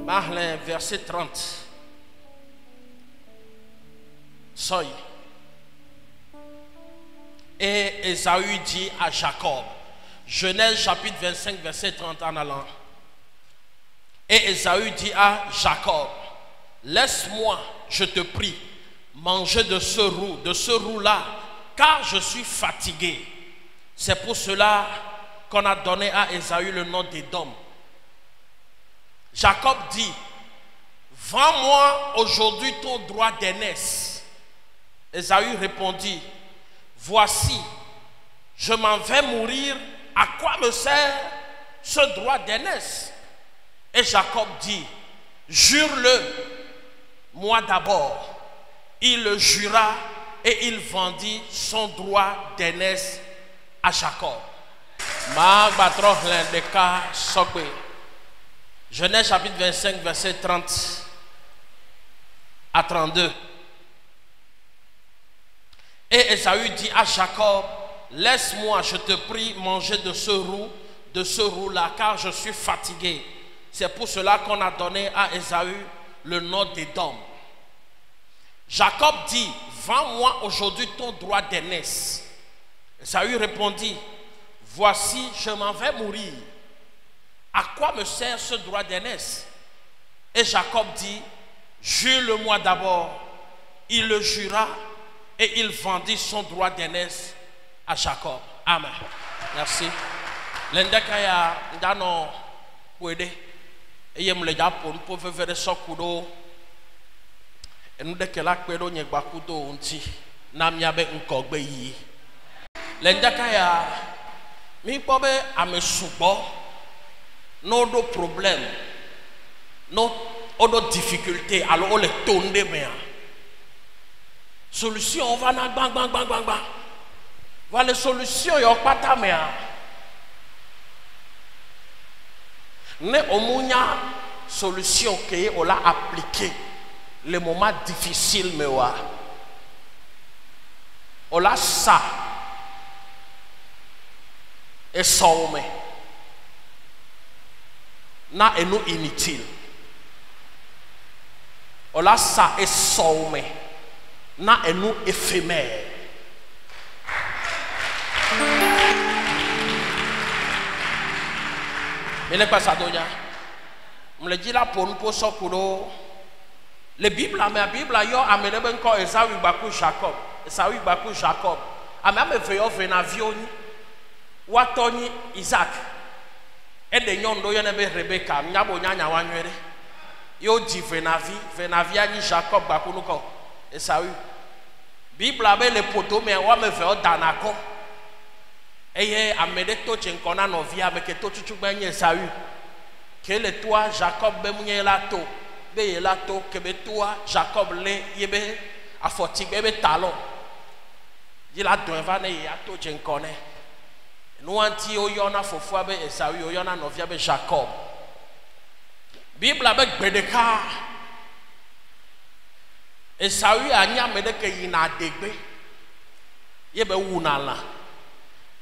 Marlin, verset 30. Soy. Et Ésaü dit à Jacob, Genèse chapitre 25, verset 30 en allant. Et Ésaü dit à Jacob, laisse-moi, je te prie, manger de ce roux-là, car je suis fatigué. C'est pour cela qu'on a donné à Ésaü le nom d'Édom. Jacob dit, vends-moi aujourd'hui ton droit d'aînesse. Ésaü répondit, voici, je m'en vais mourir, à quoi me sert ce droit d'aînesse? Et Jacob dit, jure-le, moi d'abord. Il le jura et il vendit son droit d'aînesse à Jacob. Genèse chapitre 25, verset 30 à 32. Et Ésaü dit à Jacob, laisse-moi, je te prie, manger de ce roux-là, car je suis fatigué. C'est pour cela qu'on a donné à Ésaü le nom d'Édom. Jacob dit, vends-moi aujourd'hui ton droit d'aînesse. Ésaü répondit, voici, je m'en vais mourir. À quoi me sert ce droit d'aînesse? Et Jacob dit, jure-le-moi d'abord. Il le jura et il vendit son droit d'aînesse à Jacob. Amen. Merci. L'endekaya ndano wede eyem le Japon pour faire sokudo enudekela kpedo nyegbakudo unti namiabe nkogbe yi. L'endekaya mi pobe amesubo no do problème no odo difficulté alors on le tonde mea solution on va na bang bang bang bang bang voilà solution yo pata mea ne omunya solution que on l'a appliqué les moments difficiles me wa on l'a ça et saume na enu inutile on l'a ça et saume na enu éphémère. Mais les passadoya, me le dit là pour nous pour sokuro. Le Bible, mais la Bible a yo amené ben ko Ésaü baku Jacob, Ésaü baku Jacob. A même veyo venavioni, watoni Isaac. Et de nyondo yo nebe Rebecca, nyabo nyanya wanwere. Yo di venavi ani Jacob baku nuko Ésaü. Bible avec les poteaux mais on me fait danako. Et amede to chenkona novia avec to chuchu benye Ésaü. Que le toi Jacob bemunye la to. Be la to que be toi Jacob le yebe afoti bebe talon. Il a devant ne ya to chenkone. Nous anti o yona fofo abe Ésaü o yona novia be Jacob. Bible avec bedeka Ésaü a nyame de ke yina degbe yebe wunala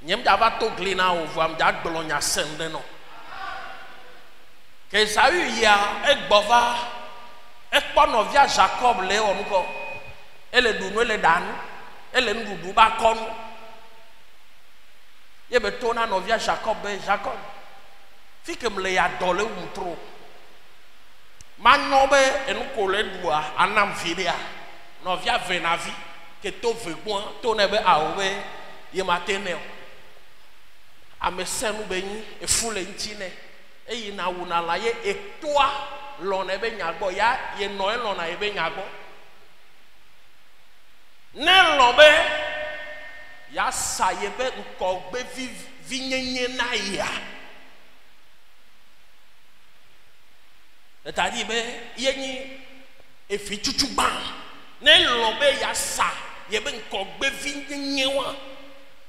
nyem dava to glina ovu am da gbolonya sende no ke Ésaü ya egbova ekpono via Jacob le onko ele dunu ele danu ele ndudu ba konu yebe to na no via Jacob be Jacob fikem le ya dole umtro manobe enukole dua anam videa novia venavi que to vegbon to nebe awe ye matene amesenu beni efule ntine eyi na wuna la ye etoa lona ebe nyagbo ya ye no lona ebe nyagbo ne lobe ya sayebe nkogbe vinyenye na ya. C'est-à-dire que yeni efi chuchuba ne lobe ya sa yebe nkogbe vinyenyewa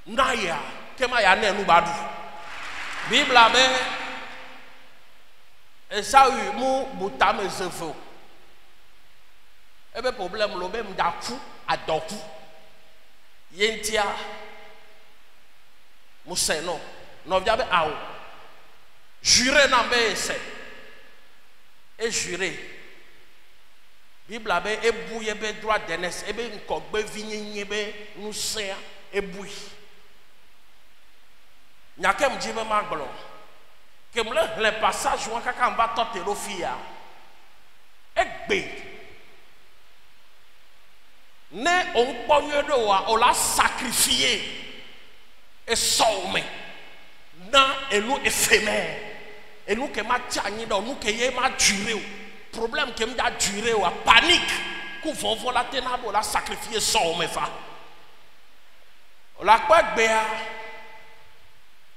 na ya kema ya ne nubadu Bible abe Ésaü mu butame zefo ebe problème lobe mdaku adoku yentia museno no viabe awo jure na be ese et juré Bible a be ebouye be droit d'aînesse ebe nkogbe vinyenye be nusia ebui nyakem jibe maglo kemle le passage wa kaka mba totelo fia egbe ne on kponye do wa o la sacrifier et saume na elu éphémère et nous que ma tiani do nous que ye ma duré problème que m'a duré ou panique qu'on va voler ténabo la sacrifier saume fa la quoi béa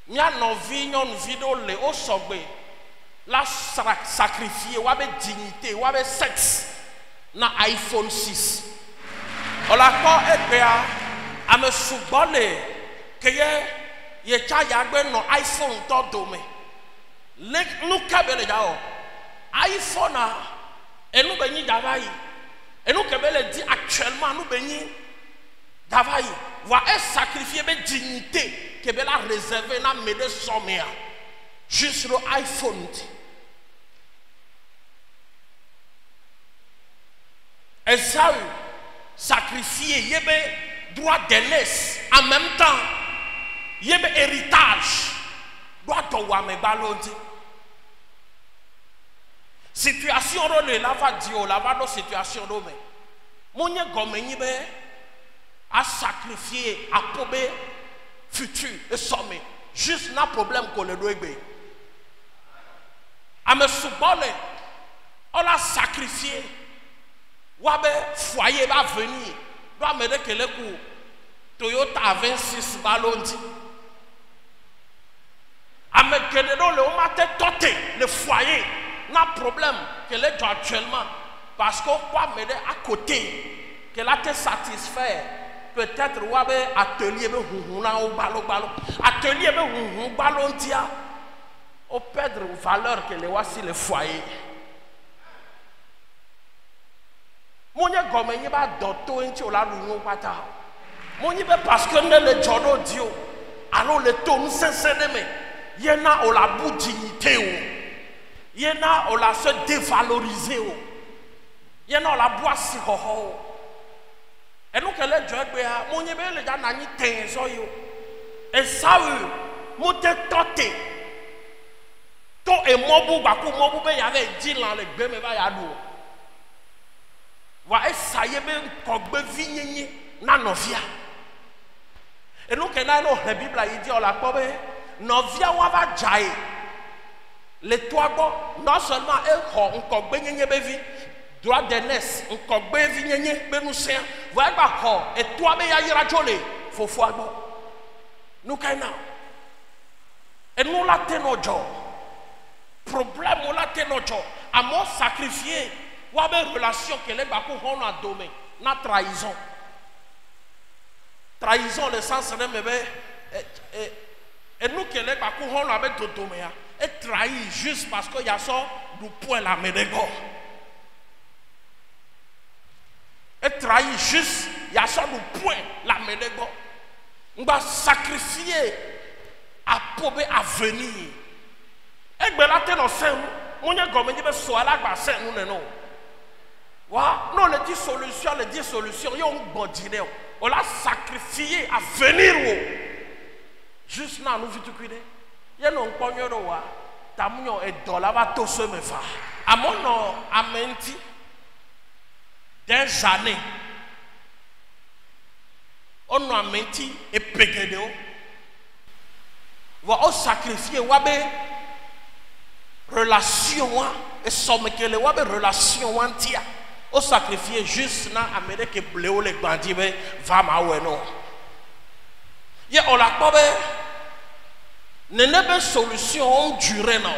nya no vi nyon vidéo le o sogbe la sacrifier ou avec dignité ou avec sexe na iPhone 6 on la quoi béa a me soubole que ye cha ya gbe no iPhone to dome le nous kabele jao iPhone et nous béni d'avaï et nous kabele dit actuellement nous béni d'avaï va être sacrifié de dignité que bela réservé na mede somméa juste le iPhone et ça sacrifié yebe droit d'aînesse en même temps yebe héritage doit doit me balondi situation role la va dire la va dans situation do me monye gomenyi be a sacrifier a pobe futur et somme juste na problème qu'on le doit be a me soubole on a sacrifié wabe foyer va venir doit me que le coup Toyota 26 balondi a me que le matin toté le foyer n'a problème que les gens actuellement parce qu'on va m'aider à côté que là te satisfaire peut-être ou avec atelier be hunhuna ou balo atelier be hunhun ballon tia au perdre valeur que les voici le foyer monya gomenye ba doto enti ola runyo pata monya be parce que ne le jodo dio alors le ton sincèrement mais yena ola bu dignité o yena on la se dévaloriser o yena on la boire si ho ho et nous que les joie be ha mo nyebe le ja na ni ten so yo e sawu mo te tote to e mobu ba ko mobu be ya le di lan le gbe me ba ya do wa e saye be ko gbe vinyenye na novia et nous que na no la Bible a dit on la ko be novia wa va jae les trois bon non seulement un encore benyenye bevi droit d'aînesse encore bevi nyenye benusien va ba ho et toi be ya yira jole fo fo agbo nous kaina et nous la tenojo problème on la tenojo à mon sacrifier wa be relation que les ba ko hono adome na trahison le sens de me et nous que les ba ko hono avec dodome ya et trahi juste parce qu'il y a ça du point la médego. Et trahi juste, il y a ça du point la médego. On va sacrifier à pauvre à venir. Et bien là, tu es dans le sein, on y a comme dit, soit là, c'est nous, non. Non, les 10 solutions, il y a un bon dîner. On l'a sacrifié à venir. Juste là, nous vite cuire. Il y a un pognon de wa tamunyo et dollar va tout se me faire à mon nom amenti des années on a menti et pegede va au sacrifier wabe relation et somme que le wabe relation antia au sacrifier juste na amede que bleu les bandits va ma ouais non ya on la pas ne n'est pas solution durée non.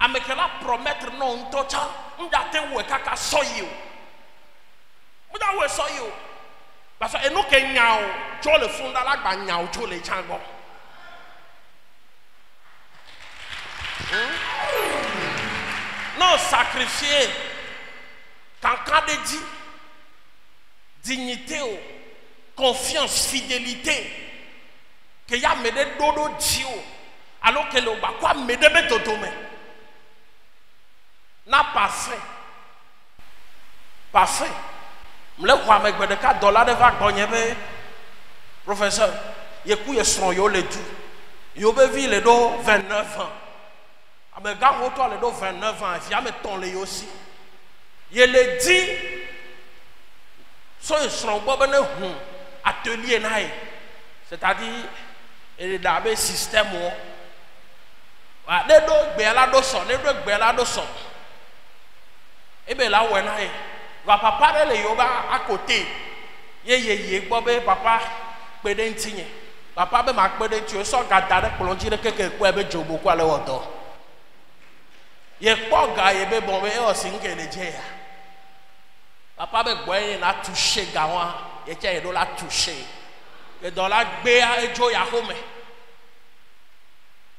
Avec la promettre non tocha, m'date ou kaka soyo. M'da ou soyo. Parce que nous que nyao, tu le fond dans la ba nyao tu le chango. Non sacrifier quand dit dignité, confiance, fidélité. Que ya me de dodo dio alors que le ba kwa me de betoto me parfait. Parfait. Je me crois avec des $4 de vagues. Professeur, il y a des gens qui ont les tout. Il y a des gens qui ont 29 ans. Mais gars, on a les 29 ans. Il y a des gens qui aussi. Il les dit, ils sont atelier. C'est-à-dire, il y a des systèmes. Les deux sont. Et bien là, on va pas parler les yoga à côté. Papa, papa, ma pédentier, sans garder pour l'on dire que quelqu'un peut jouer beaucoup à l'auto. Il y a pas gars, il y a bon, mais aussi que les dieux. Papa, il a touché Gawa, et il a touché. Et dans la béa et Joe Yahome.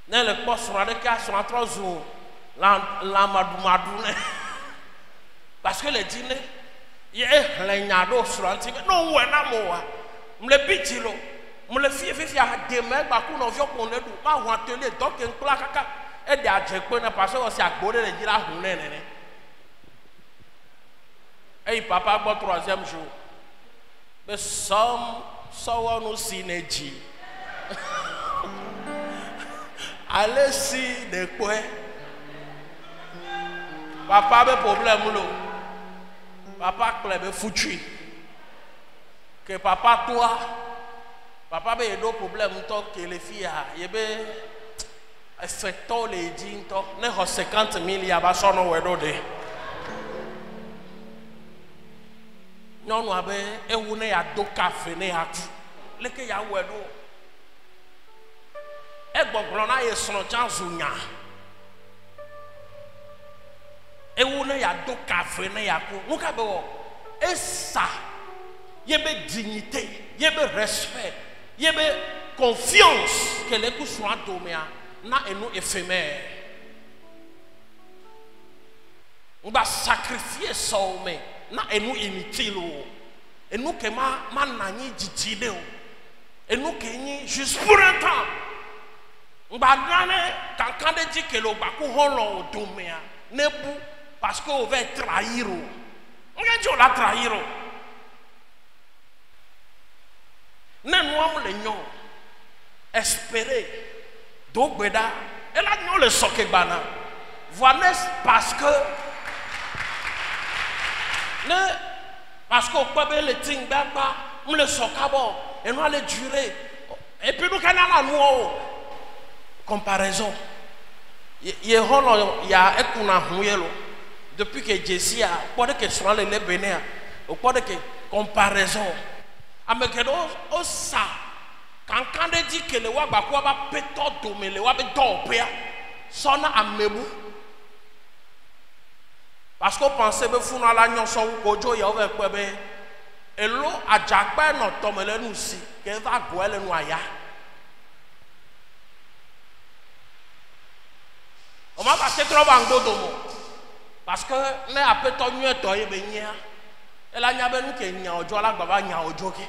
Dans le poste sur le cas, sur la 3 jours, la madoune. Parce que le dîner, il y a un peu sur l'antique. Non, on a moi. Je le pitilo. Je le fais demain, je ne viens pas pour atelier. Donc, il y a des gens parce que c'est à côté de la journée. Et papa, bon, 3e jour. Mais somme, ça nous synergie. Allez, si, de quoi? Papa, a un problème. Papa, il est foutu. Que papa, toi, papa, il y a des problèmes que les filles, il y a des effecteurs, les dînes, il y a 50 000, il y a des gens qui non, nous avons un café, les gens qui ont et bon, on a eu son chance. Et on a deux cafés. Et ça, il y a une dignité, il y a un respect, il y a une confiance que les coups sont tombés. Et nous éphémères. On va sacrifier ça. Et nous inutiles. Et nous qui m'en dit et nous qui juste pour un temps. On va quand on dit que le bakou holon domea ne bou parce qu'on va trahir. On va dire la trahir. Ne nous les non espérer d'obéda et là nous le sokebana. Voilà parce que ne parce qu'on peut le ting baba on le sokabo et nous allons durer et puis nous canala nous comparaison. Il y a un depuis que Jessie a pas de question les bénéa au pas de comparaison. Avec au ça quand on dit que le waba quoi va péter domé le waba dorpea sonne à mebu parce qu'on pensait que fou na la nyon so kojo ya over kwebe elo ajagba no tomele nu si que va goele nu aya. On m'a passé trop en dodo parce que ne a pas tenu à toi et benia et la nya benu ke nya ojo la baba nya ojo ke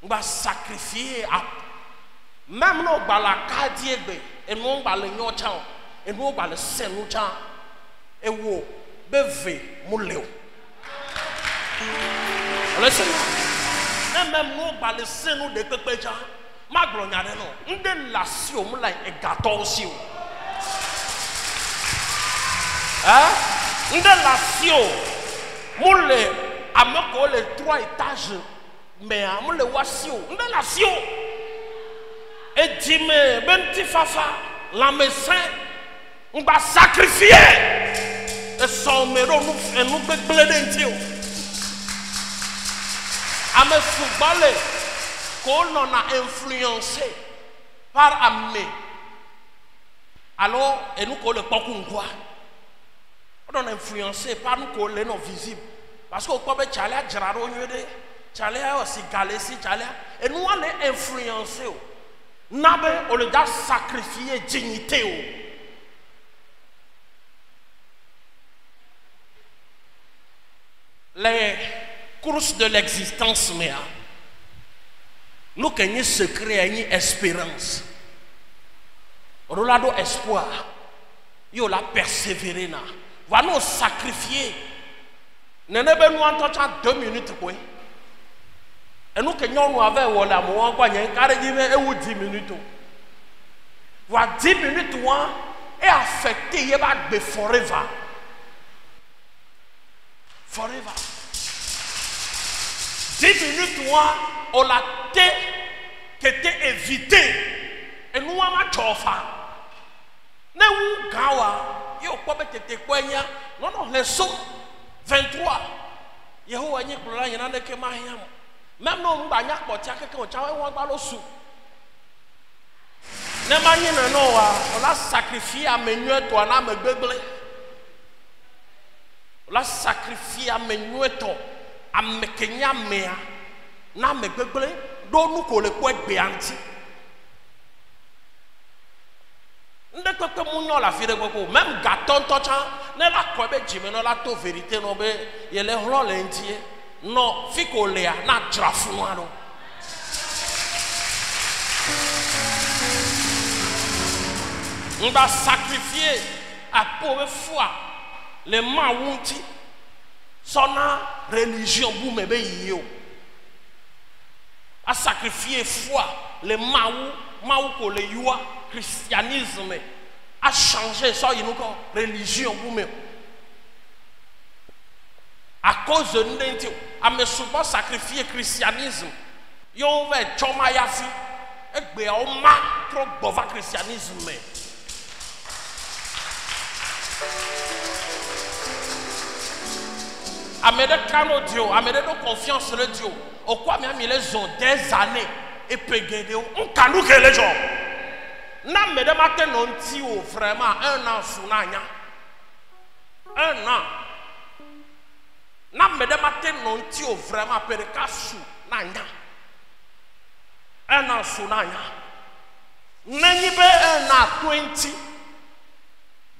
on va sacrifier même no bala kadie be et non bala nyo chan et non bala senu chan et wo beve muleo le même non bala senu de pepe chan ma glonyare no nde lasio mu like e gato sio nde lasio mu le amoko le 3 étages mais mu le wasio nde lasio et dime ben ti fafa la médecin on va sacrifier et son mero nous bleder ntio ame footballer qu'on a influencé par Amé. Alors, et nous qu'on le pas qu'on voit. On a influencé par nous qu'on les non visibles. Parce qu'on peut aller à Gérard Tchalia aussi Galési Tchalia. Et nous on est influencé. Nabe on le a sacrifié dignité. Les courses de l'existence, mais nous avons un secret, une espérance. Rolado espoir. yo la persévérer na va nous sacrifier nene be nous entend 2 minutes quoi et nous que nous avait wala mo kwa nyen kare ji e wu 10 minutes va 10 minutes wa est affecté il va be forever 10 minutes wa on la té qui était évité et nous on ma chofa ne wu gawa yo ko betete kwanya non les sons 23 Yehowa nyi kula nyina ne ke mahiam même no mba nya kpotia keke o chawe won gba lo su ne ma nyi no wa on a sacrifié amenyu to na megbegle on a sacrifié amenyu to amekenya mea na megbegle do nu ko le ko egbe anti nde keke munyo la fi de koko même gâteau tocha ne la ko be jime no la to vérité no be ye le hlo le ntie no fi ko le na drafu no ano on va sacrifier à pauvre foi les mawunti sona religion bu me be yo a sacrifier foi les mawu ko le yua christianisme a changé ça il nous religion vous même à cause de nous a me souvent sacrifié christianisme yo va choma yafi egbe o ma trop bova christianisme amede kano dio amede no confiance le dio au quoi mi a mis les ont des années et pegede on kanu que les gens na me de matin non ti o vraiment 1 an sunanya 1 an na me de matin non ti o vraiment pereka su nanya 1 an sunanya nanyi be 1 an 20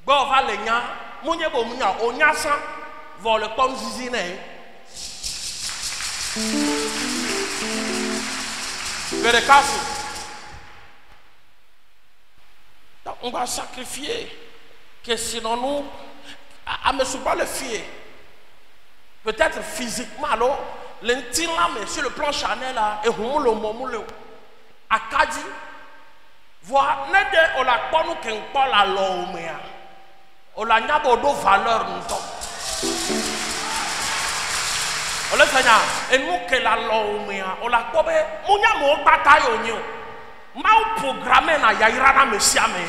bo va le nya munye bo munya onya san vo le comme zizi na pereka su. On va sacrifier que sinon nous à me pas le fier peut-être physiquement alors l'intime mais sur le plan charnel là et on le moment à Kadi voir ne de on la pas nous qu'un pas la l'homme on la n'a pas de valeur nous on le fait et nous que la l'homme on la pas mon ya mo bataille au nio mau programme na yaira na mesiame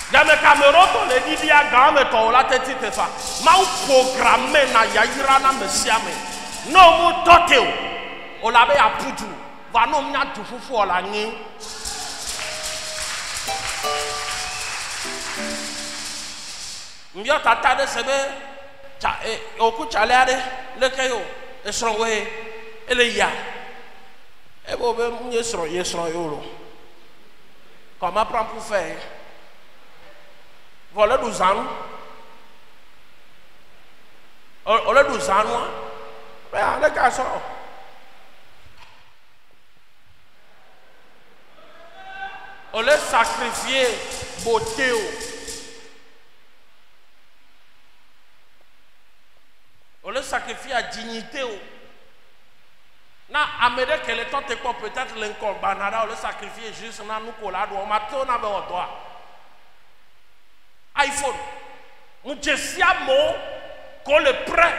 dame camero to le didia game to la teti tefa mau programme na yaira na mesiame no mu toteo o la be apudu va no nya tufufu o la nyi mbio tata de sebe cha oku chaleade le kayo esronwe ele ya et vous comment prendre pour faire voilà 12 ans on a 12 ans mais on est garçon on les sacrifier beauté on les sacrifier à dignité na amede que le temps te quoi peut-être l'encore banana le sacrifier juste na nous colado on m'a tout na be otoa iPhone mu jesia mo ko le prêt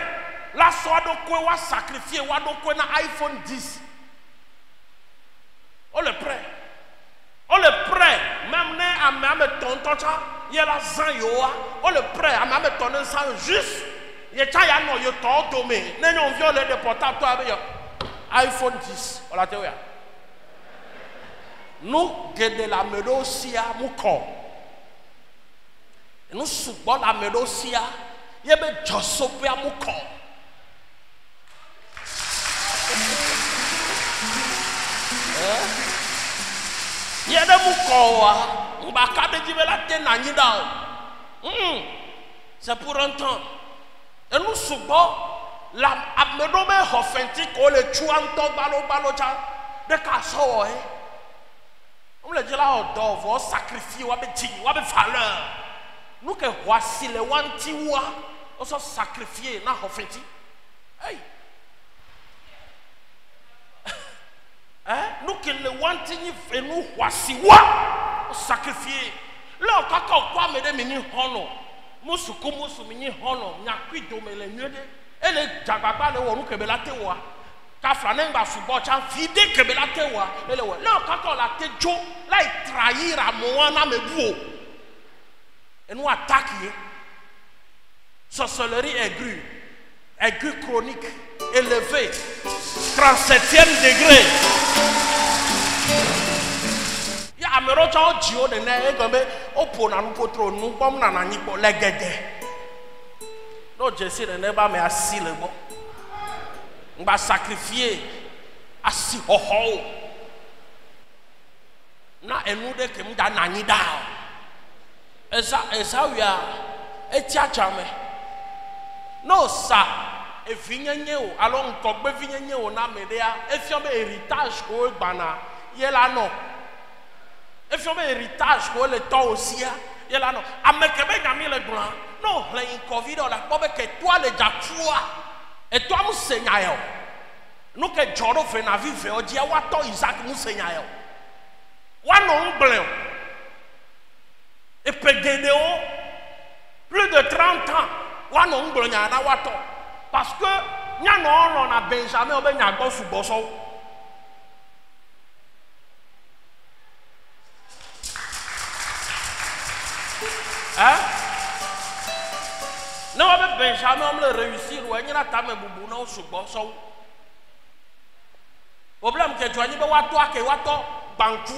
la so do ko wa sacrifier wa do ko na iPhone 10 on le prêt même ne amame tonton cha ye la zan yo on le prêt amame tonton sans juste ye cha ya no yo to domé ne on viole de portable toi avec iPhone 10, on l'a dit. Nous, de la médocia, mouko. Nous, souvent la médocia, il y a des jossopé à mouko. Il y a des mouko, on va dire la tête c'est pour un temps. Et nous, souvent, la amedome hofenti ko le chuanto balo cha de kaso On le dit là au dos, vous sacrifier, vous avez dit, vous avez valeur. Nous que voici les wantiwa, on se sacrifier, n'a pas fait. Hey. Hein? Nous que les wantiwa et nous voici, on sacrifier. Là, quand on croit, mais mini hono, musuku musu mini hono, nyakui domele nyede, et les jagaba le wonu que belate wa. Kafranenga subocha vide kebelate wa elewe le kako la tejo la trahir à moana mebuo et nous attaquer sorcellerie aiguë chronique élevée 37e degré ya amero cha ojio de na egombe opona nu potro nu bom na na nyipo legede no jesi de neba me asile bo on va sacrifier à si ho na enu de kem da nani da esa wia etiacha me no sa evinyenye o alo nkogbe vinyenye o na medea efiome héritage ko gbana yela no efiome héritage ko le temps aussi yela no amekebe nyami le glan no le covid on la pobe que toi le jakua. Et toi, mon Seigneur, nous que Joro fait na vie, on dit, wa to Isaac, mon Seigneur. Wa non blanc. Et Pedéo, plus de 30 ans, wa non blanc, na wa to. Parce que, nya non, on a Benjamin, on a go sous bosso. Hein? Non, mais Benjamin, on le réussir, ou il y a ta me boubou, non, sous bosso. Problème que tu as dit, toi, que wato, banku.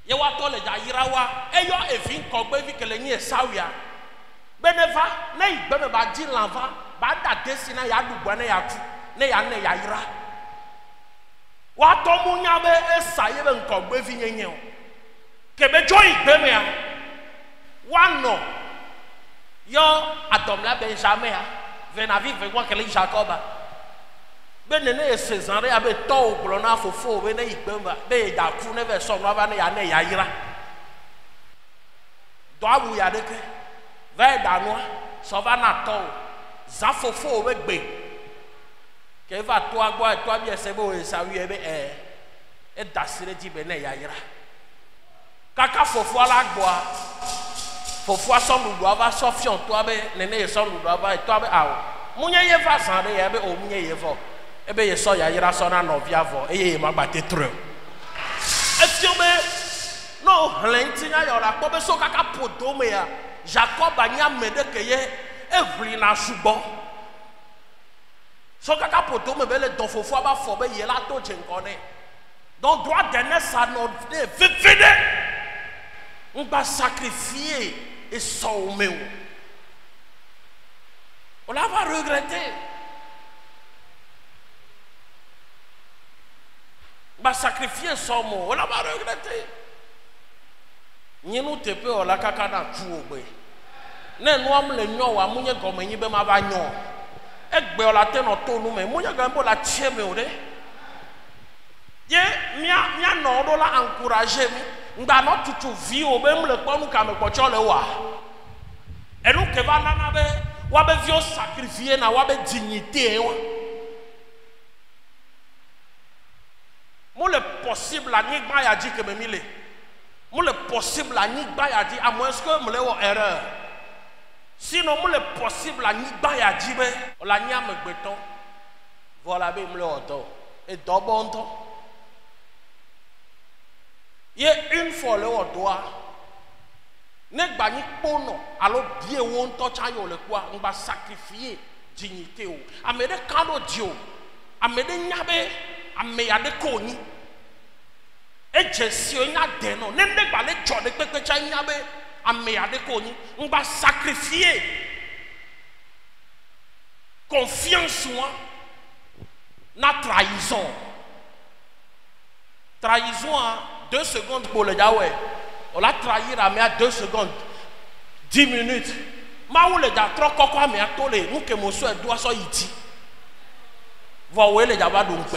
Ye wato le jairawa, et yo, et fin, kogbe, vi que le nye sawia. Beneva, ne, bebe, ba, di l'enfant, ba, da, desina, ya, du, boine, ya, tu, ne, ya, ne, ya, ira. Wato, mounyabe, e, sa, ye, ben, kogbe, vi, nye, nye, kebe, joy, beme, ya. Wano. Yo Adam la Benjamin vena vivre quoi que les Jacob benene César abe to glona fofo bene igbemba be da ku ne be so no ba ne ya ne ya yira do awu ya deke ve da no so va na to za fofo be gbe ke va to agbo to bi ese bo e sa wi e be e da sire di be ne ya yira kaka fofo ala gbo Fofo asomu do ava sofion to abe nene ye somu do ava to abe awo munye ye va san de ye be o munye ye vo ebe ye so ya yira so na novia vo eye ye magba tetro efiobe no hlentia yo la ko be so kaka podo me ya Jacob anya mede ke ye evli na subo so kaka podo me be le don fofo aba fo be ye la to chenkone donc droit dernier ça no vivide on va sacrifier et sauver. On la va regretter. On va sacrifier et sauver. On la va regretter. Nous nous tepe on la kaka na kuobe. Ne nous am le nyo wa munye gome nyi be ma va nyo. Egbe on la te no to nu me munye gambo la tie me ode. Ye mia no do la encourager mi. Nga no tutu vi obem le ponu ka me pocho le wa enu ke va nana be wa be vio sacrifier na wa be dignité wa mo le possible la ni gba ya di ke me mile mo le possible la ni gba ya di à moins que me le wo erreur sinon mo le possible la ni gba ya di be la nya me gbeton voilà be me le oto et dobonto ye une fois le doigt ne gbani pono alors bien on tocha yo le quoi on va sacrifier dignité o amede kando dio amede nyabe ameyade koni e jesi o nya de no ne ne gbale chode pepe cha nyabe ameyade koni on va sacrifier confiance moi na trahison 2 secondes pour le Yahweh. On l'a trahi à 2 secondes. 10 minutes. Ma ou le gars trop quoi mais à tolé nous que mon soeur doit so iti. Va où le Yahweh donc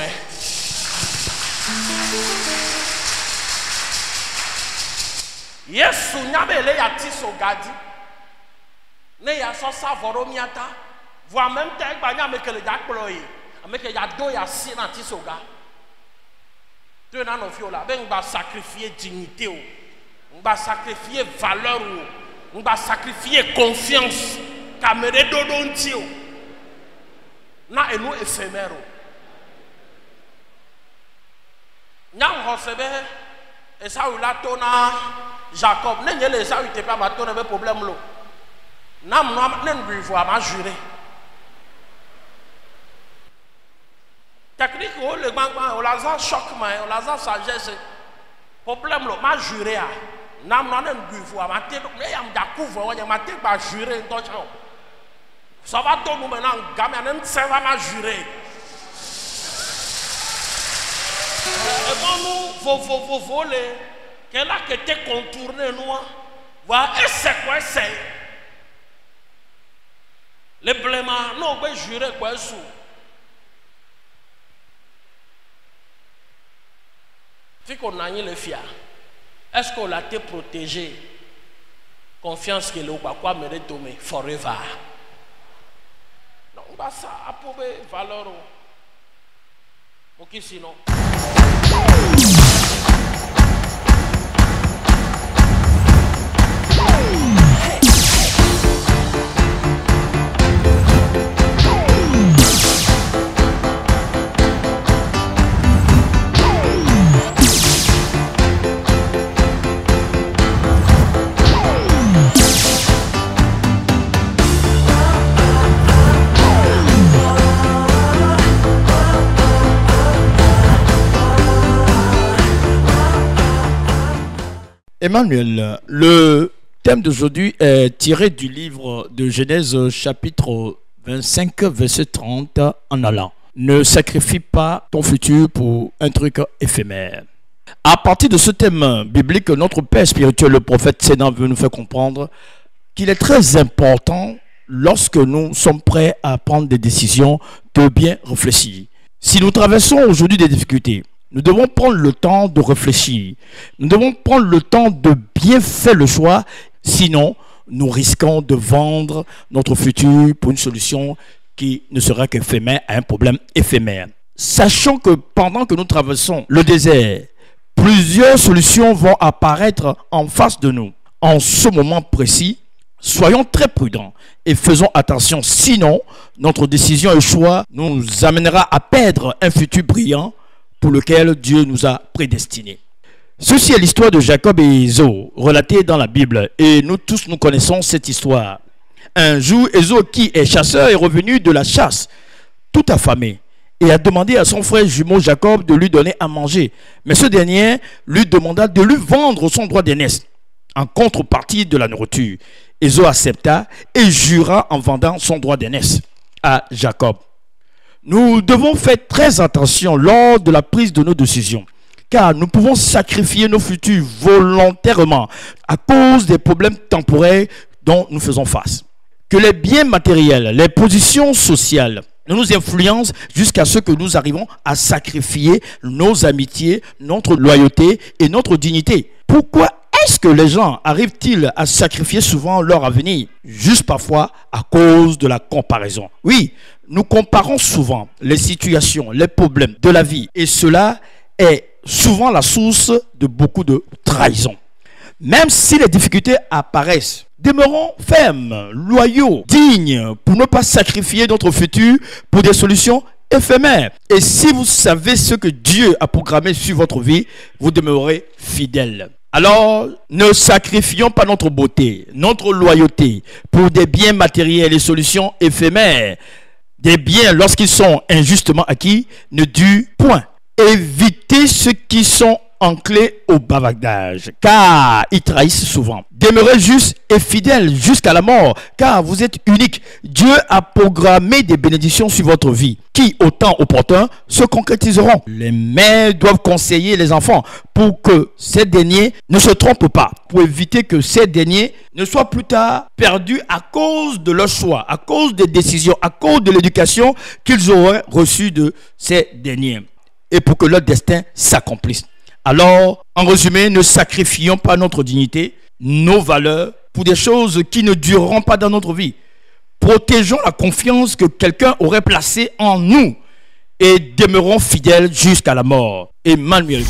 Yesu nyabele ya tiso gadi. Ne ya so savoro miata. Voire même tel banya me que le dakploye. Mais que ya do ya si na tiso ga. Tu n'as non fiola. Ben on va sacrifier dignité ou. On va sacrifier valeur ou. On va sacrifier confiance. Kamere dodon tio. Na enu éphémère. Nyang hosebe Esaü la tona Jacob ne nyele Esaü te pas baton avec problème lo. Nam no nen lui voir ma juré. Technique o le gbangba o la za choc ma o la za sagesse. Problème lo ma juré a. Nam no nen lui voir ma te ne yam da couvre o ma te ba juré ndo chan. Ça va ton nous maintenant gamin nen ça va ma juré. Et bon, nous, voler, qu'elle a été contournée, nous, voilà, et c'est quoi, c'est les blémas, non, on peut jurer quoi, sous. Fait qu'on a eu le fier. Est-ce qu'on a été protégé? Confiance que le quoi mérite tomber forever. Non, bah ça a pour valeur. Ok, sinon. Emmanuel, le thème d'aujourd'hui est tiré du livre de Genèse chapitre 25 verset 30 en allant. Ne sacrifie pas ton futur pour un truc éphémère. À partir de ce thème biblique, notre père spirituel, le prophète Sénan, veut nous faire comprendre qu'il est très important lorsque nous sommes prêts à prendre des décisions de bien réfléchir. Si nous traversons aujourd'hui des difficultés, nous devons prendre le temps de réfléchir. Nous devons prendre le temps de bien faire le choix. Sinon, nous risquons de vendre notre futur pour une solution qui ne sera qu'éphémère à un problème éphémère. Sachant que pendant que nous traversons le désert, plusieurs solutions vont apparaître en face de nous. En ce moment précis, soyons très prudents et faisons attention. Sinon, notre décision et choix nous amènera à perdre un futur brillant pour lequel Dieu nous a prédestinés. Ceci est l'histoire de Jacob et Ésaü, relatée dans la Bible. Et nous tous, nous connaissons cette histoire. Un jour, Ésaü, qui est chasseur, est revenu de la chasse, tout affamé, et a demandé à son frère jumeau Jacob de lui donner à manger. Mais ce dernier lui demanda de lui vendre son droit d'aînesse en contrepartie de la nourriture. Ésaü accepta et jura en vendant son droit d'aînesse à Jacob. Nous devons faire très attention lors de la prise de nos décisions, car nous pouvons sacrifier nos futurs volontairement à cause des problèmes temporaires dont nous faisons face. Que les biens matériels, les positions sociales nous influencent jusqu'à ce que nous arrivons à sacrifier nos amitiés, notre loyauté et notre dignité. Pourquoi est-ce que les gens arrivent-ils à sacrifier souvent leur avenir? Juste parfois à cause de la comparaison. Oui, nous comparons souvent les situations, les problèmes de la vie. Et cela est souvent la source de beaucoup de trahison. Même si les difficultés apparaissent, demeurons fermes, loyaux, dignes pour ne pas sacrifier notre futur pour des solutions éphémères. Et si vous savez ce que Dieu a programmé sur votre vie, vous demeurerez fidèles. Alors, ne sacrifions pas notre beauté, notre loyauté pour des biens matériels et solutions éphémères. Des biens, lorsqu'ils sont injustement acquis, ne durent point. Évitez ceux qui sont enclins au bavardage, car ils trahissent souvent. Demeurez juste et fidèles jusqu'à la mort, car vous êtes unique. Dieu a programmé des bénédictions sur votre vie, qui, au temps opportun, se concrétiseront. Les mères doivent conseiller les enfants pour que ces derniers ne se trompent pas, pour éviter que ces derniers ne soient plus tard perdus à cause de leur choix, à cause des décisions, à cause de l'éducation qu'ils auraient reçue de ces derniers, et pour que leur destin s'accomplisse. Alors, en résumé, ne sacrifions pas notre dignité, nos valeurs, pour des choses qui ne dureront pas dans notre vie. Protégeons la confiance que quelqu'un aurait placée en nous et demeurons fidèles jusqu'à la mort. Emmanuel.